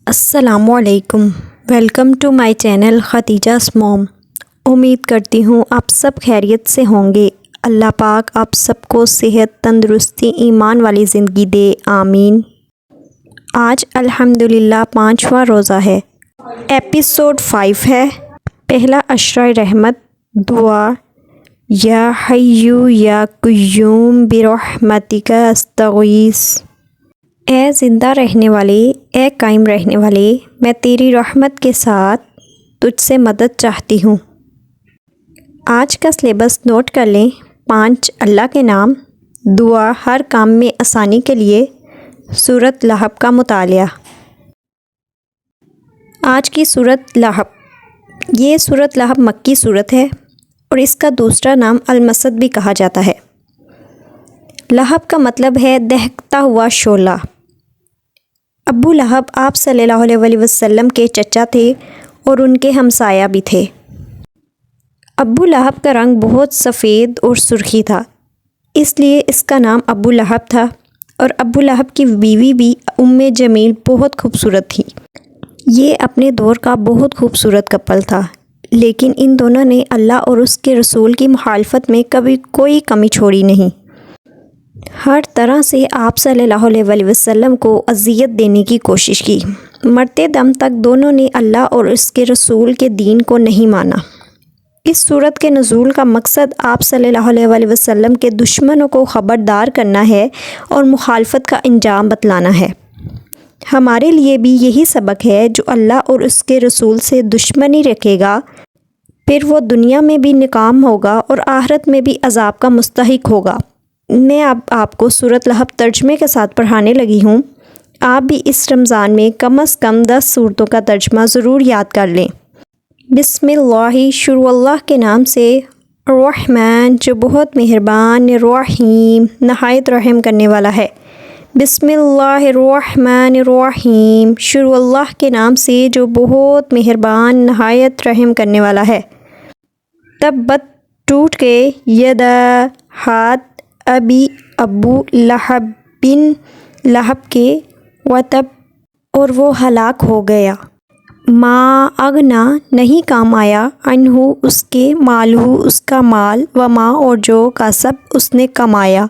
السلام علیکم، welcome to my channel ختیجہ's موم۔ امید کرتی ہوں آپ سب خیریت سے ہوں گے۔ اللہ پاک آپ سب کو صحت، تندرستی، ایمان والی زندگی دے، آمین۔ آج الحمدللہ 5واں روزہ ہے، ایپیسوڈ 5 ہے۔ پہلا اشرہ رحمت دعا: یا حیّ یا قیوم برحمتک استغیث۔ اے زندہ رہنے والے، اے قائم رہنے والے، میں تیری رحمت کے ساتھ تجھ سے مدد چاہتی ہوں۔ آج کا سلیبس نوٹ کر لیں۔ 5 اللہ کے نام، دعا ہر کام میں آسانی کے لیے، سورۃ لہب کا مطالعہ۔ آج کی سورۃ لہب، یہ سورۃ لہب مکی سورت ہے اور اس کا دوسرا نام المسد بھی کہا جاتا ہے۔ لہب کا مطلب ہے دہکتا ہوا شعلہ۔ ابو لہب آپ صلی اللہ علیہ وسلم کے چچا تھے اور ان کے ہمسایہ بھی تھے۔ ابو لہب کا رنگ بہت سفید اور سرخی تھا، اس لیے اس کا نام ابو لہب تھا، اور ابو لہب کی بیوی بھی ام جمیل بہت خوبصورت تھی۔ یہ اپنے دور کا بہت خوبصورت کپل تھا، لیکن ان دونوں نے اللہ اور اس کے رسول کی مخالفت میں کبھی کوئی کمی چھوڑی نہیں۔ ہر طرح سے آپ صلی اللہ علیہ وسلم کو اذیت دینے کی کوشش کی۔ مرتے دم تک دونوں نے اللہ اور اس کے رسول کے دین کو نہیں مانا۔ اس سورت کے نزول کا مقصد آپ صلی اللہ علیہ وسلم کے دشمنوں کو خبردار کرنا ہے اور مخالفت کا انجام بتلانا ہے۔ ہمارے لیے بھی یہی سبق ہے، جو اللہ اور اس کے رسول سے دشمنی رکھے گا، پھر وہ دنیا میں بھی ناکام ہوگا اور آخرت میں بھی عذاب کا مستحق ہوگا۔ میں اب آپ کو سورۃ لہب ترجمے کے ساتھ پڑھانے لگی ہوں۔ آپ بھی اس رمضان میں کم از کم 10 صورتوں کا ترجمہ ضرور یاد کر لیں۔ بسم اللہ، شروع اللہ کے نام سے، الرحمن جو بہت مہربان، الرحیم نہایت رحم کرنے والا ہے۔ بسم اللہ الرحمن الرحیم، شروع اللہ کے نام سے جو بہت مہربان، نہایت رحم کرنے والا ہے۔ تبت ٹوٹ گئے، یدا ہاتھ، ابی ابو لہب بن لہب کے، وتب اور وہ ہلاک ہو گیا، ما اغنا نہیں کام آیا، عنہ اس کے، مالہ اس کا مال، وما اور جو کسب اس نے کمایا،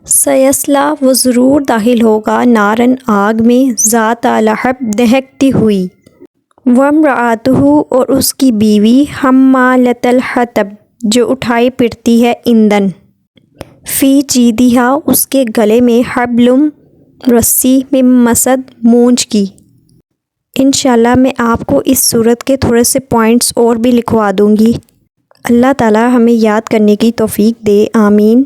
سیصلی وہ ضرور داخل ہوگا، نارن آگ میں، ذات لہب دہکتی ہوئی، وامرأتہ اور اس کی بیوی، حمالۃ الحطب جو اٹھائی پھرتی ہے ایندھن، فی جیدہا اس کے گلے میں، حبل رسی، من مسد مونج کی۔ انشاءاللہ میں آپ کو اس صورت کے تھوڑے سے پوائنٹس اور بھی لکھوا دوں گی۔ اللہ تعالی ہمیں یاد کرنے کی توفیق دے، آمین۔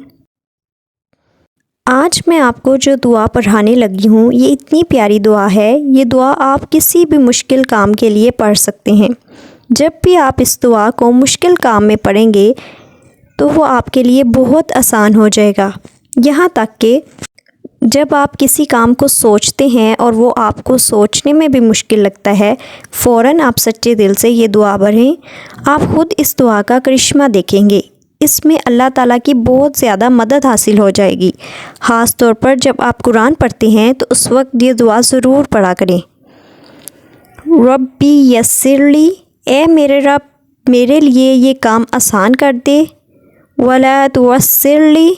آج میں آپ کو جو دعا پڑھانے لگی ہوں، یہ اتنی پیاری دعا ہے۔ یہ دعا آپ کسی بھی مشکل کام کے لیے پڑھ سکتے ہیں۔ جب بھی آپ اس دعا کو مشکل کام میں پڑھیں گے تو وہ آپ کے لیے بہت آسان ہو جائے گا۔ یہاں تک کہ جب آپ کسی کام کو سوچتے ہیں اور وہ آپ کو سوچنے میں بھی مشکل لگتا ہے، فوراً آپ سچے دل سے یہ دعا پڑھیں، آپ خود اس دعا کا کرشمہ دیکھیں گے۔ اس میں اللہ تعالیٰ کی بہت زیادہ مدد حاصل ہو جائے گی۔ خاص طور پر جب آپ قرآن پڑھتے ہیں تو اس وقت یہ دعا ضرور پڑھا کریں۔ ربی یسر لی، اے میرے رب میرے لیے یہ کام آسان کر دے، ولا تعسر لی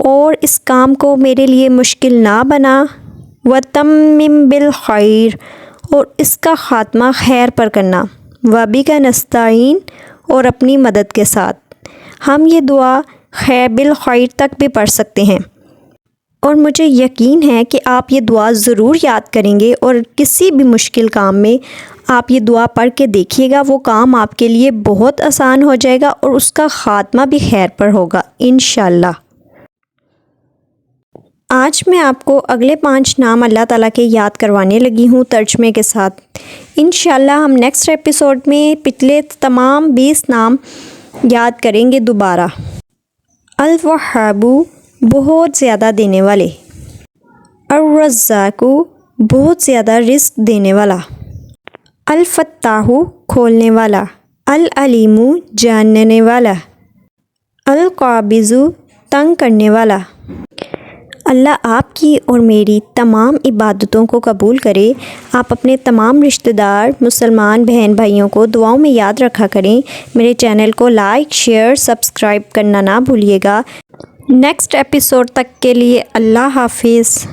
اور اس کام کو میرے لیے مشکل نہ بنا، وتمم بالخیر اور اس کا خاتمہ خیر پر کرنا، وبک نستعین اور اپنی مدد کے ساتھ۔ ہم یہ دعا بالخیر تک بھی پڑھ سکتے ہیں، اور مجھے یقین ہے کہ آپ یہ دعا ضرور یاد کریں گے، اور کسی بھی مشکل کام میں آپ یہ دعا پڑھ کے دیکھیے گا، وہ کام آپ کے لیے بہت آسان ہو جائے گا اور اس کا خاتمہ بھی خیر پر ہوگا انشاءاللہ۔ آج میں آپ کو اگلے 5 نام اللہ تعالیٰ کے یاد کروانے لگی ہوں ترجمے کے ساتھ۔ انشاءاللہ ہم نیکسٹ ایپیسوڈ میں پچھلے تمام 20 نام یاد کریں گے دوبارہ۔ الوہاب بہت زیادہ دینے والے، الرزاق بہت زیادہ رزق دینے والا، الفتاح کھولنے والا، العلیم جاننے والا، القابض تنگ کرنے والا، اللہ آپ کی اور میری تمام عبادتوں کو قبول کرے۔ آپ اپنے تمام رشتہ دار مسلمان بہن بھائیوں کو دعاؤں میں یاد رکھا کریں۔ میرے چینل کو لائک، شیئر، سبسکرائب کرنا نہ بھولیے گا۔ نیکسٹ ایپیسوڈ تک کے لیے اللہ حافظ۔